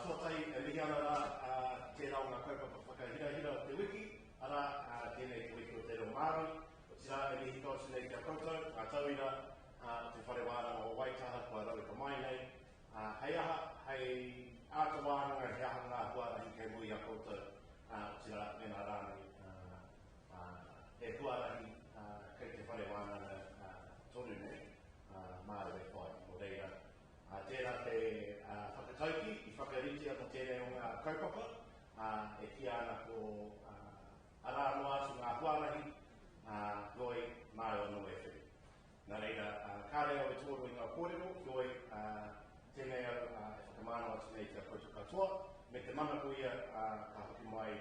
tuatai e mihi ana rā tēnā o ngā kaupapa whakahirahira o te wiki, ara tēnei te wiki o te reo Māori, o tira e mihi kautu nei kia koutou, ngā tauira o te whare wāranga o Waitaha, kua rau ka mai nei, hei aha, hei āta wāranga, he aha ngā huarahi kei mui a koutou, o tira mena rānei, he huarahi kei te whare wāranga tonu nei, Māori e whai, o reira. Tēnā te whakatauki I whakariti ata tēnei o ngā kaupapa, e ki ana ko ara anō atu ngā huarahi, roi mai o noe whiri. Nā reira, kāreo e tōru I ngā kōrero, roi tēnei au e whakamāno atu nei kia koutou katoa, me te mana kuia ka hoki mai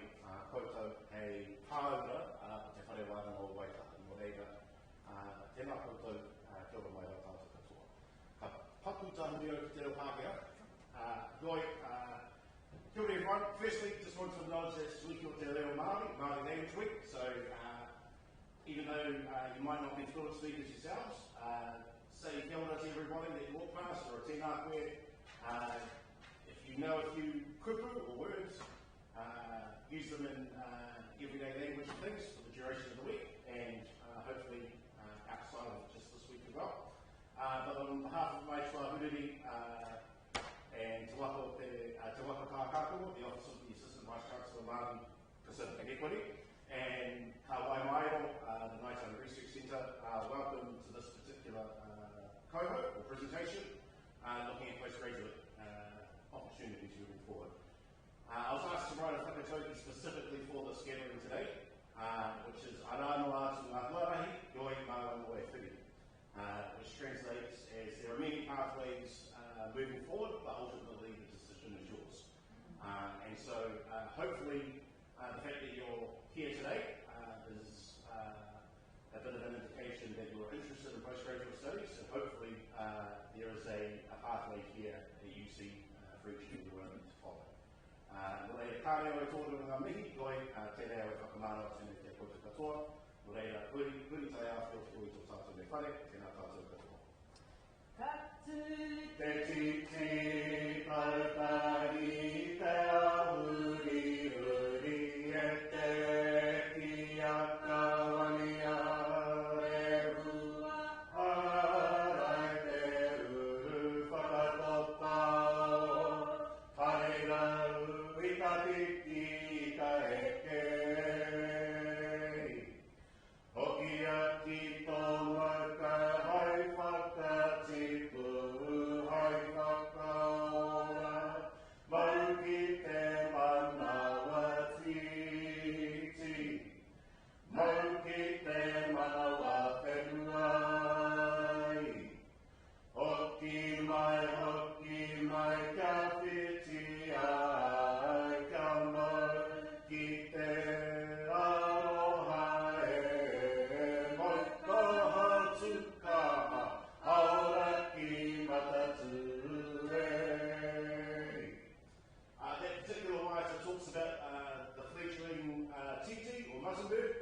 koutou hei pāura o te whare wāranga o Waitaha. Nō reira, tēnā koutou kia ora mai o tātou katoa. Ka paku tāhuri o te reo Pākehā. Roi, kia ora everyone. Firstly, just want to acknowledge that it's week o te reo Māori, Māori Language Week. So, even though you might not be fluent speakers yourselves, say kia ora to everybody that you walk past or a tēnā koe. If you know a few kupu or words, use them in everyday language and things for the duration of the week, and hopefully outside of just this week as well. But on behalf of my Whahuriri and Te Waka Kākākua, the Office of the Assistant Vice Chancellor Māori Pacific and Equity, and Ka Waimairo, the Nighttime Research Centre, welcome to this particular cohort or presentation, looking at postgraduate opportunities moving forward. I was asked to write a whakatauki specifically for this gathering today, which is Ara no atu ngā huarahi, roi mau noe whiri, which translates as there are many pathways moving forward, but ultimately the decision is yours. And so hopefully the fact that you're here today is a bit of an indication that you're interested in postgraduate studies, and hopefully there is a pathway here that you see for each of you to follow. Nō reira, kāreo e tōru ngā mihi, roi tēnei au e whakamāno tēnei te koutou katoa, nō reira, huri tai āwhio whioi tō tātou me whare, tēnā tātou katoa. Katu te titi paupari te ahuri huri e te ki a kawani a e hua harai te uru whakatopa o whare rau I ka titi I ka eke. Hoki ati tōna ka hai whakatipu, hai whakaora, mau ki te manawa titi, mau ki te manawa whenua. Hoki mai ka whiti ai, ka mau ki te aroha e moika hatu kaha, aora ki matatu e. That particular writer talks about the fledgling titi or muzzlebird,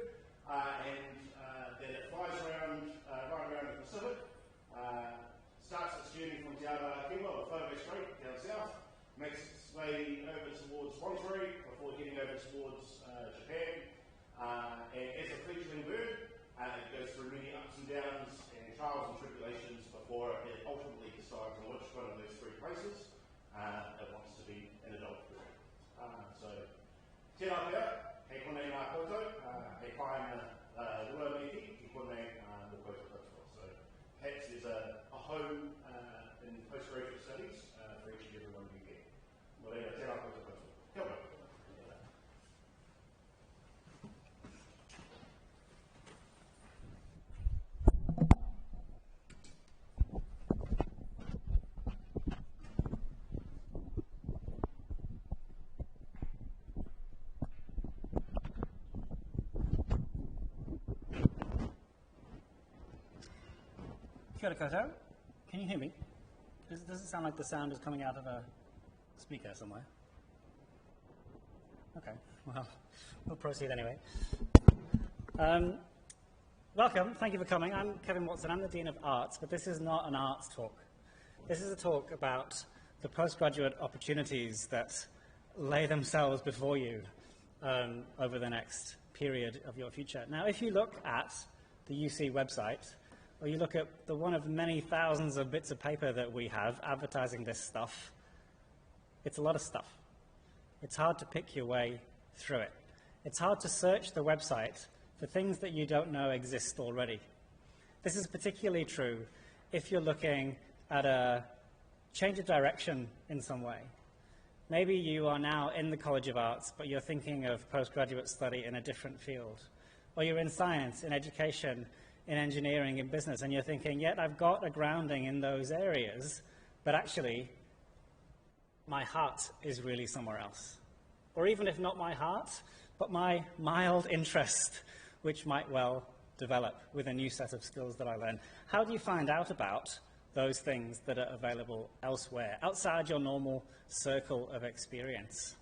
and that it flies around, right around the Pacific. Starts its journey from Te Arakiwa or Whauwai Strait down south, makes its way over towards Monterey before heading over towards Japan. And as a fledgling bird, it goes through many ups and downs and trials and tribulations before it ultimately decides on which one of those three places it wants to be an adult bird. So, tēnā pia, hei konei ngā koutou, hei whaina rua meki, ki konei mō koutou katoa. So, perhaps there's a home in postgraduate studies for each and every one of you here. Nō reira, tēnā koutou katoa. Kia ora. Kia ora koutou. Can you hear me? Does it sound like the sound is coming out of a speaker somewhere? Okay, well, we'll proceed anyway. Welcome, thank you for coming. I'm Kevin Watson, I'm the Dean of Arts, but this is not an arts talk. This is a talk about the postgraduate opportunities that lay themselves before you over the next period of your future. Now, if you look at the UC website, or you look at the one of many thousands of bits of paper that we have advertising this stuff, it's a lot of stuff. It's hard to pick your way through it. It's hard to search the website for things that you don't know exist already. This is particularly true if you're looking at a change of direction in some way. Maybe you are now in the College of Arts, but you're thinking of postgraduate study in a different field. Or you're in science, in education, in engineering, in business, and you're thinking, yet I've got a grounding in those areas, but actually my heart is really somewhere else. Or even if not my heart, but my mild interest, which might well develop with a new set of skills that I learn. How do you find out about those things that are available elsewhere, outside your normal circle of experience?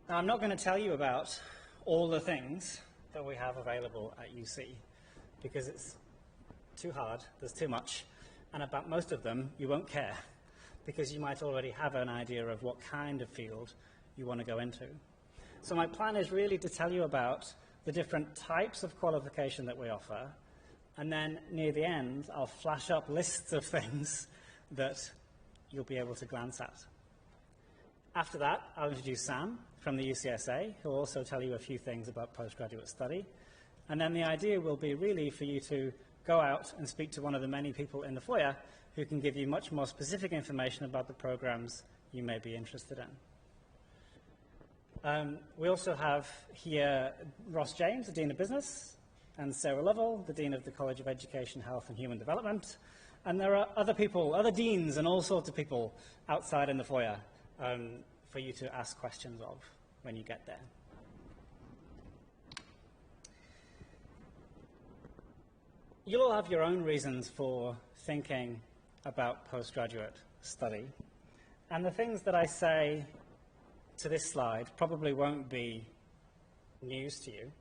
Now, I'm not going to tell you about all the things that we have available at UC, because it's too hard, there's too much, and about most of them you won't care, because you might already have an idea of what kind of field you want to go into. So my plan is really to tell you about the different types of qualification that we offer, and then near the end I'll flash up lists of things that you'll be able to glance at. After that, I'll introduce Sam from the UCSA, who will also tell you a few things about postgraduate study. And then the idea will be really for you to go out and speak to one of the many people in the foyer who can give you much more specific information about the programs you may be interested in. We also have here Ross James, the Dean of Business, and Sarah Lovell, the Dean of the College of Education, Health and Human Development. And there are other people, other deans and all sorts of people outside in the foyer for you to ask questions of when you get there. You'll all have your own reasons for thinking about postgraduate study. And the things that I say to this slide probably won't be news to you.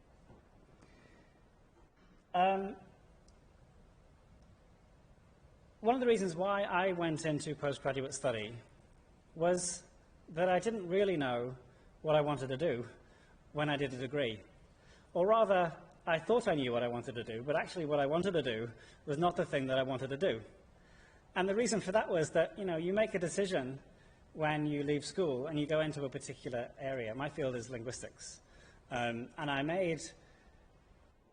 One of the reasons why I went into postgraduate study was that I didn't really know what I wanted to do when I did a degree. Or rather, I thought I knew what I wanted to do, but actually what I wanted to do was not the thing that I wanted to do. And the reason for that was that, you make a decision when you leave school and you go into a particular area. My field is linguistics. And I made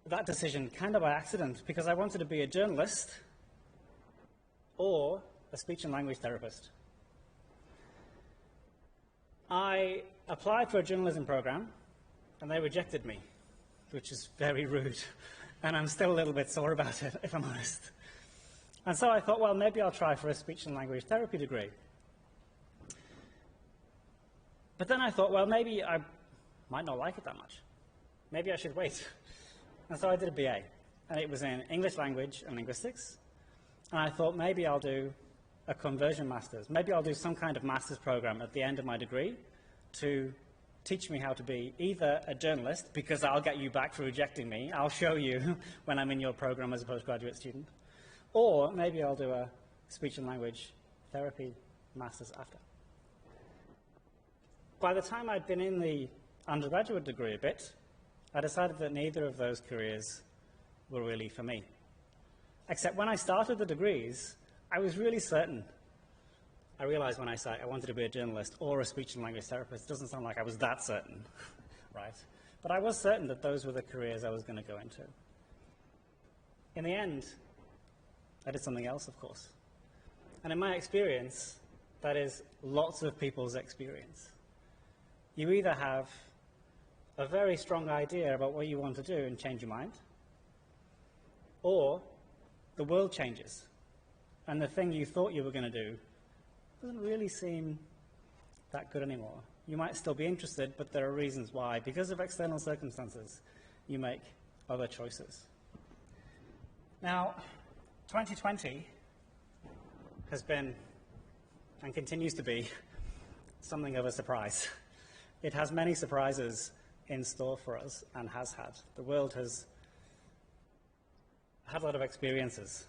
that decision kind of by accident because I wanted to be a journalist or a speech and language therapist. I applied for a journalism program and they rejected me, which is very rude. And I'm still a little bit sore about it, if I'm honest. And so I thought, well, maybe I'll try for a speech and language therapy degree. But then I thought, well, maybe I might not like it that much. Maybe I should wait. And so I did a BA, and it was in English language and linguistics. And I thought maybe I'll do a conversion master's. Maybe I'll do some kind of master's program at the end of my degree to teach me how to be either a journalist, because I'll get you back for rejecting me. I'll show you when I'm in your program as a postgraduate student. Or maybe I'll do a speech and language therapy master's after. By the time I'd been in the undergraduate degree a bit, I decided that neither of those careers were really for me. Except when I started the degrees, I was really certain. I realized when I said I wanted to be a journalist or a speech and language therapist, it doesn't sound like I was that certain, right? But I was certain that those were the careers I was going to go into. In the end, I did something else, of course. And in my experience, that is lots of people's experience. You either have a very strong idea about what you want to do and change your mind, or the world changes, and the thing you thought you were going to do doesn't really seem that good anymore. You might still be interested, but there are reasons why, because of external circumstances, you make other choices. Now, 2020 has been, and continues to be, something of a surprise. It has many surprises in store for us, and has had. The world has had a lot of experiences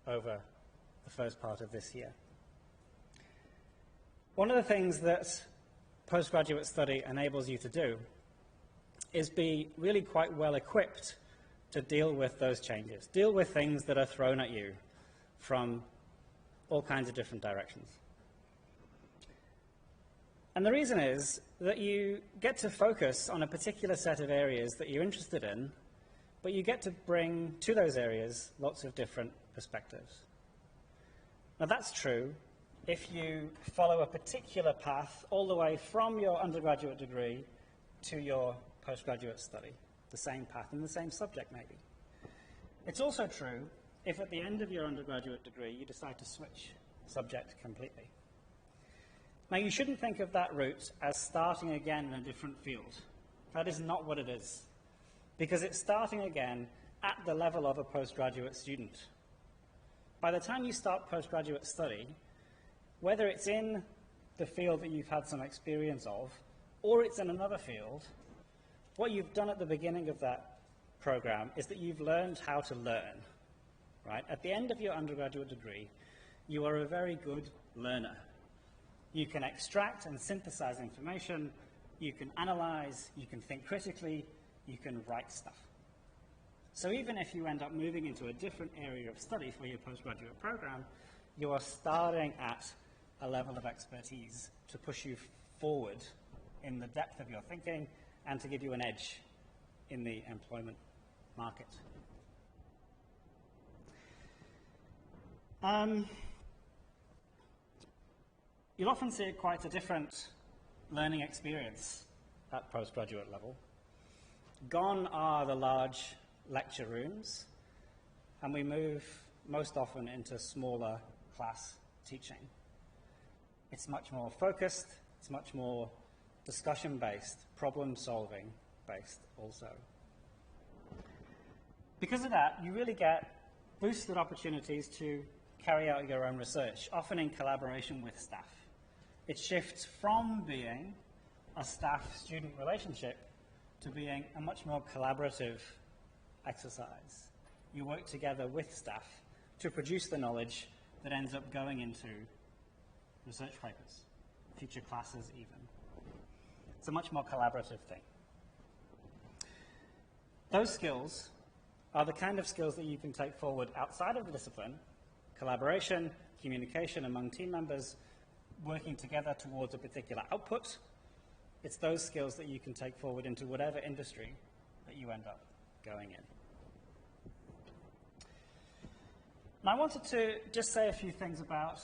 over the first part of this year. One of the things that postgraduate study enables you to do is be really quite well equipped to deal with those changes, deal with things that are thrown at you from all kinds of different directions. And the reason is that you get to focus on a particular set of areas that you're interested in, but you get to bring to those areas lots of different perspectives. Now that's true if you follow a particular path all the way from your undergraduate degree to your postgraduate study, the same path and the same subject maybe. It's also true if at the end of your undergraduate degree you decide to switch subject completely. Now, you shouldn't think of that route as starting again in a different field. That is not what it is, because it's starting again at the level of a postgraduate student. By the time you start postgraduate study, whether it's in the field that you've had some experience of, or it's in another field, what you've done at the beginning of that program is that you've learned how to learn, right? At the end of your undergraduate degree, you are a very good learner. You can extract and synthesize information, you can analyze, you can think critically, you can write stuff. So even if you end up moving into a different area of study for your postgraduate program, you are starting at a level of expertise to push you forward in the depth of your thinking and to give you an edge in the employment market. You'll often see quite a different learning experience at postgraduate level. Gone are the large lecture rooms, and we move most often into smaller class teaching. It's much more focused, it's much more discussion-based, problem-solving based also. Because of that, you really get boosted opportunities to carry out your own research, often in collaboration with staff. It shifts from being a staff-student relationship to being a much more collaborative exercise. You work together with staff to produce the knowledge that ends up going into research papers, future classes even. It's a much more collaborative thing. Those skills are the kind of skills that you can take forward outside of the discipline: collaboration, communication among team members, working together towards a particular output. It's those skills that you can take forward into whatever industry that you end up going in. And I wanted to just say a few things about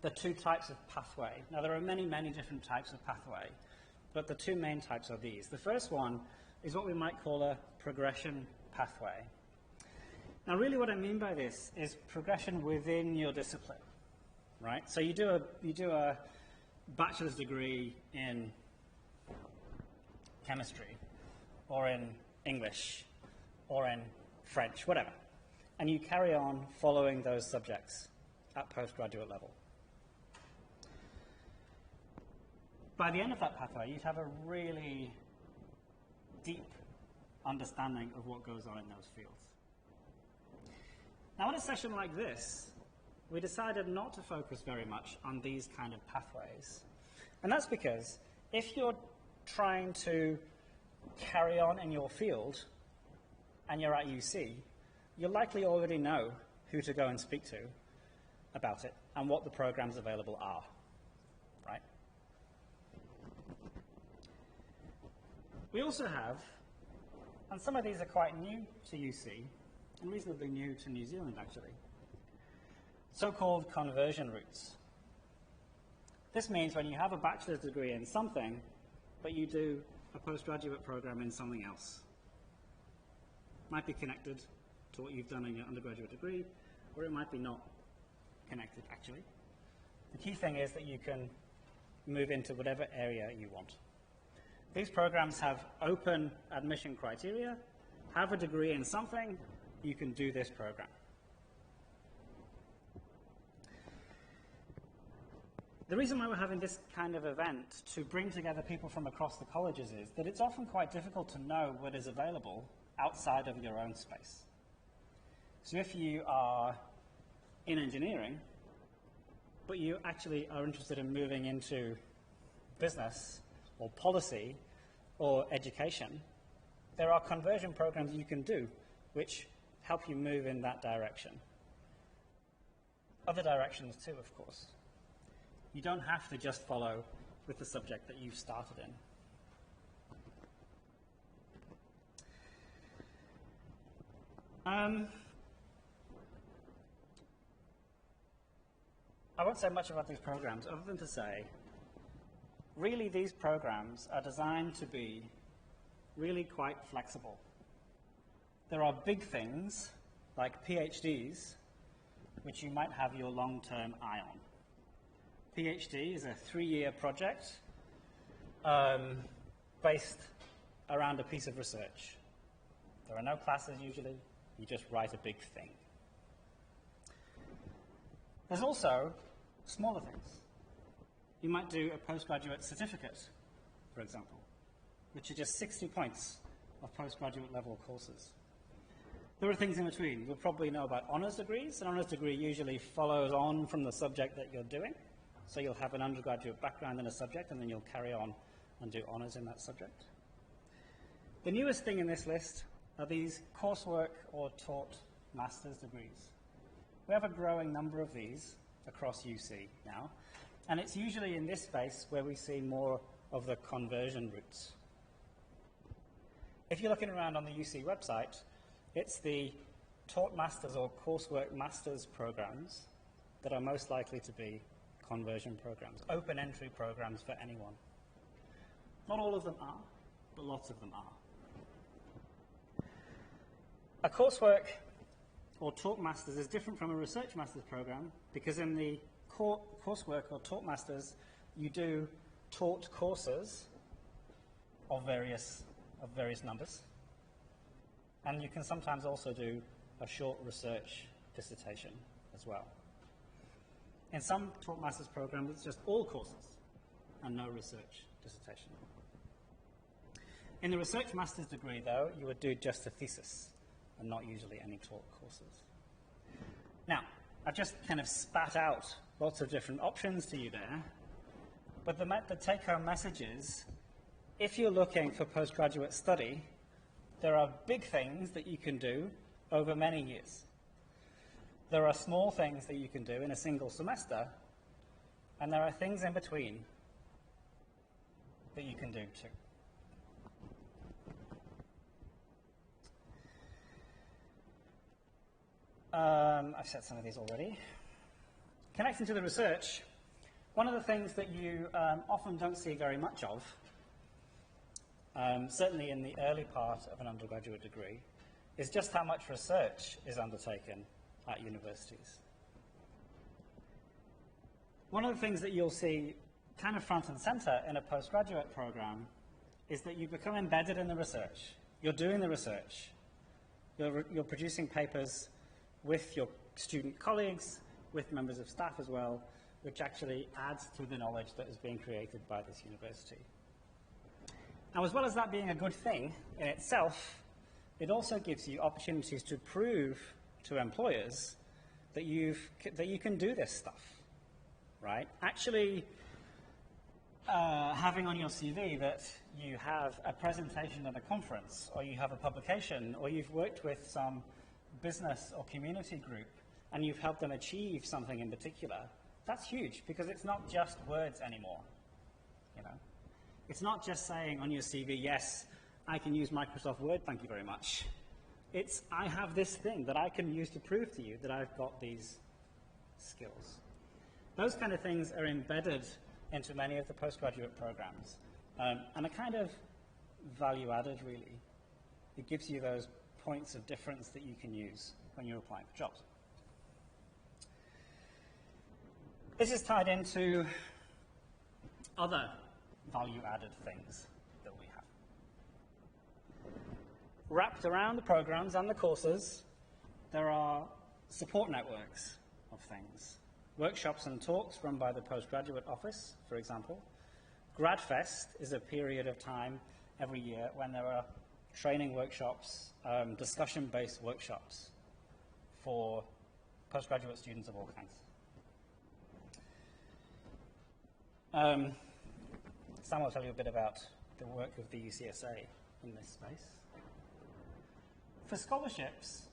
the two types of pathway. Now, there are many, many different types of pathway, but the two main types are these. The first one is what we might call a progression pathway. Now, really what I mean by this is progression within your discipline. Right? So you do a bachelor's degree in chemistry, or in English, or in French, whatever. And you carry on following those subjects at postgraduate level. By the end of that pathway, you'd have a really deep understanding of what goes on in those fields. Now, in a session like this, we decided not to focus very much on these kind of pathways. And that's because if you're trying to carry on in your field and you're at UC, you'll likely already know who to go and speak to about it and what the programs available are, right? We also have, and some of these are quite new to UC and reasonably new to New Zealand actually, so-called conversion routes. This means when you have a bachelor's degree in something, but you do a postgraduate program in something else. Might be connected to what you've done in your undergraduate degree, or it might be not connected, actually. The key thing is that you can move into whatever area you want. These programs have open admission criteria. Have a degree in something, you can do this program. The reason why we're having this kind of event to bring together people from across the colleges is that it's often quite difficult to know what is available outside of your own space. So if you are in engineering, but you actually are interested in moving into business or policy or education, there are conversion programs you can do which help you move in that direction. Other directions too, of course. You don't have to just follow with the subject that you've started in. I won't say much about these programs other than to say, really these programs are designed to be really quite flexible. There are big things like PhDs, which you might have your long-term eye on. PhD is a 3-year project based around a piece of research. There are no classes usually, you just write a big thing. There's also smaller things. You might do a postgraduate certificate, for example, which are just 60 points of postgraduate level courses. There are things in between. You'll probably know about honours degrees. An honours degree usually follows on from the subject that you're doing. So you'll have an undergraduate background in a subject, and then you'll carry on and do honours in that subject. The newest thing in this list are these coursework or taught master's degrees. We have a growing number of these across UC now, and it's usually in this space where we see more of the conversion routes. If you're looking around on the UC website, it's the taught masters or coursework masters programs that are most likely to be conversion programs, open entry programs for anyone. Not all of them are, but lots of them are. A coursework or taught masters is different from a research masters program because in the coursework or taught masters, you do taught courses of various numbers, and you can sometimes also do a short research dissertation as well. In some taught masters programs, it's just all courses and no research dissertation. In the research master's degree, though, you would do just a thesis and not usually any taught courses. Now, I've just kind of spat out lots of different options to you there, but the take-home message is, if you're looking for postgraduate study, there are big things that you can do over many years. There are small things that you can do in a single semester, and there are things in between that you can do too. I've said some of these already. Connecting to the research, one of the things that you often don't see very much of, certainly in the early part of an undergraduate degree, is just how much research is undertaken at universities. One of the things that you'll see kind of front and center in a postgraduate program is that you become embedded in the research. You're doing the research. You're producing papers with your student colleagues, with members of staff as well, which actually adds to the knowledge that is being created by this university. Now, as well as that being a good thing in itself, it also gives you opportunities to prove to employers that you can do this stuff, right? Actually, having on your CV that you have a presentation at a conference, or you have a publication, or you've worked with some business or community group, and you've helped them achieve something in particular, that's huge, because it's not just words anymore, you know? It's not just saying on your CV, yes, I can use Microsoft Word, thank you very much. It's, I have this thing that I can use to prove to you that I've got these skills. Those kind of things are embedded into many of the postgraduate programs, and a kind of value added, really. It gives you those points of difference that you can use when you're applying for jobs. This is tied into other value-added things that we have. Wrapped around the programs and the courses, there are support networks of things. Workshops and talks run by the postgraduate office, for example. GradFest is a period of time every year when there are training workshops, discussion-based workshops for postgraduate students of all kinds. Sam will tell you a bit about the work of the UCSA in this space. For scholarships,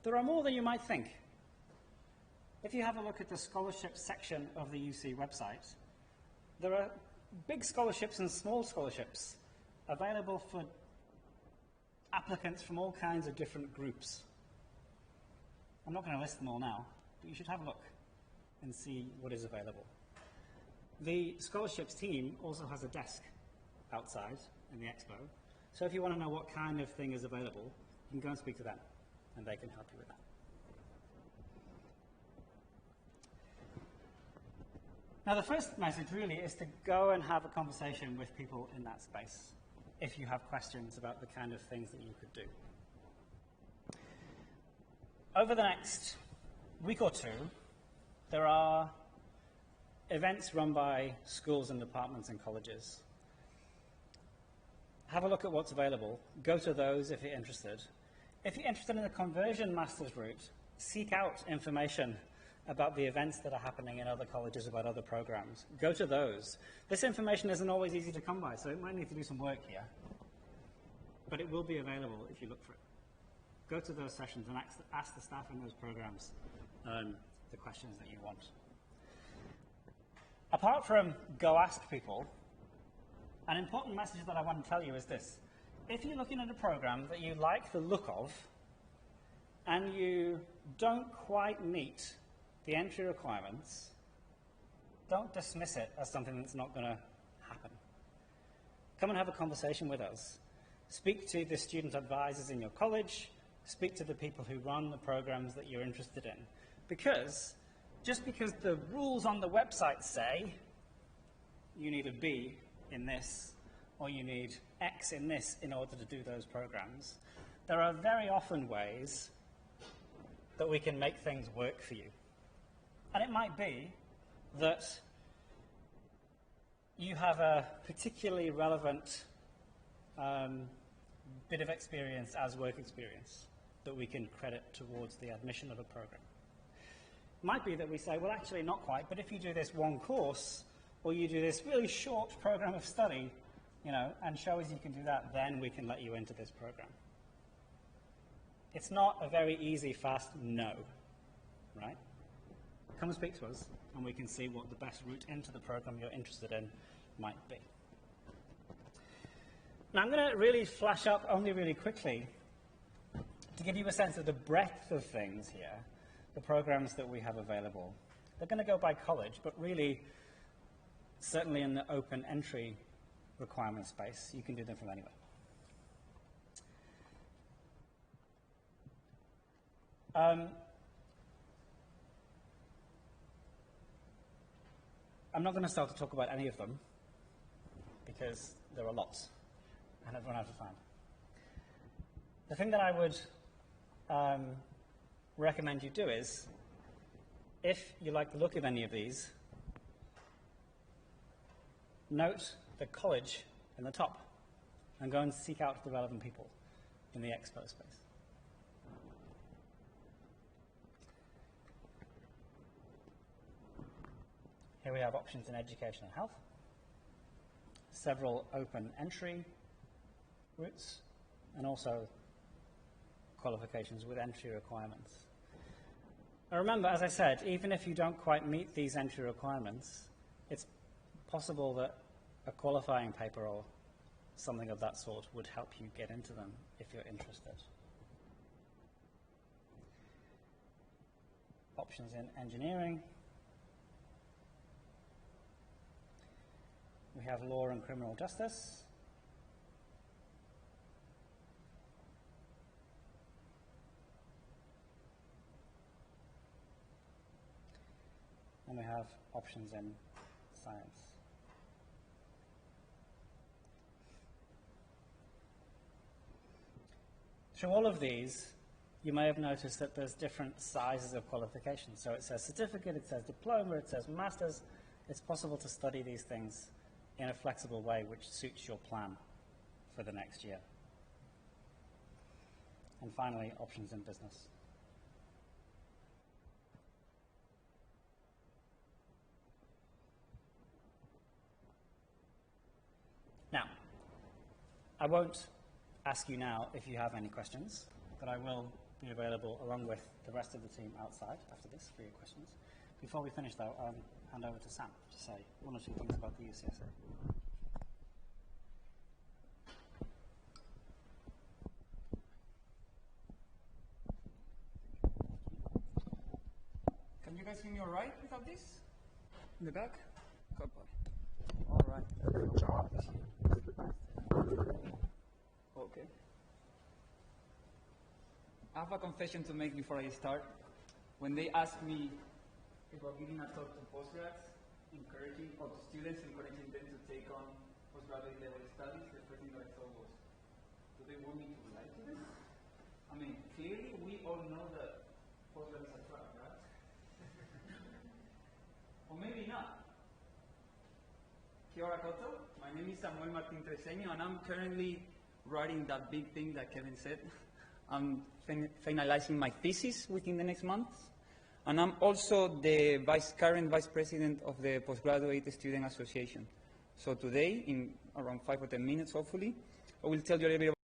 there are more than you might think. If you have a look at the scholarship section of the UC website, there are big scholarships and small scholarships available for applicants from all kinds of different groups. I'm not going to list them all now, but you should have a look and see what is available. The scholarships team also has a desk outside in the expo, so if you want to know what kind of thing is available, you can go and speak to them, and they can help you with that. Now, the first message really is to go and have a conversation with people in that space if you have questions about the kind of things that you could do. Over the next week or two, there are events run by schools and departments and colleges. Have a look at what's available. Go to those if you're interested. If you're interested in the conversion master's route, seek out information about the events that are happening in other colleges, about other programs. Go to those. This information isn't always easy to come by, so it might need to do some work here. But it will be available if you look for it. Go to those sessions and ask the staff in those programs the questions that you want. Apart from go ask people, an important message that I want to tell you is this. If you're looking at a program that you like the look of and you don't quite meet the entry requirements, don't dismiss it as something that's not going to happen. Come and have a conversation with us. Speak to the student advisors in your college. Speak to the people who run the programs that you're interested in. Because just because the rules on the website say you need a B in this or you need X in this in order to do those programs, there are very often ways that we can make things work for you. And it might be that you have a particularly relevant bit of experience as work experience that we can credit towards the admission of a program. It might be that we say, well, actually not quite, but if you do this one course or you do this really short program of study, and show us you can do that, then we can let you into this program. It's not a very easy, fast no, right? Come and speak to us, and we can see what the best route into the program you're interested in might be. Now, I'm going to really flash up only really quickly to give you a sense of the breadth of things here, the programs that we have available. They're going to go by college, but really, certainly in the open entry requirement space, you can do them from anywhere. I'm not going to start to talk about any of them because there are lots and I've run out of time. The thing that I would recommend you do is, if you like the look of any of these, note the college in the top and go and seek out the relevant people in the expo space. Here we have options in education and health, several open entry routes, and also qualifications with entry requirements. Now remember, as I said, even if you don't quite meet these entry requirements, it's possible that a qualifying paper or something of that sort would help you get into them if you're interested. Options in engineering. We have law and criminal justice. And we have options in science. Through all of these, you may have noticed that there's different sizes of qualifications. So it says certificate, it says diploma, it says master's. It's possible to study these things in a flexible way which suits your plan for the next year. And finally, options in business. I won't ask you now if you have any questions, but I will be available along with the rest of the team outside after this for your questions. Before we finish, though, I'll hand over to Sam to say one or two things about the UCSA. Can you guys hear me all right without this? In the back? Good boy. All right. Okay. I have a confession to make before I start. When they asked me about giving a talk to postgrads, encouraging, or to students, encouraging them to take on postgraduate level studies, the first thing that I thought was, do they want me to lie to them? I mean, clearly we all know that postgrad is a trap, right? Or maybe not. Kia ora koutou. My name is Samuel Martin Treseño, and I'm currently writing that big thing that Kevin said. I'm finalizing my thesis within the next month. And I'm also the current vice president of the Postgraduate Student Association. So today, in around 5 or 10 minutes, hopefully, I will tell you a little bit about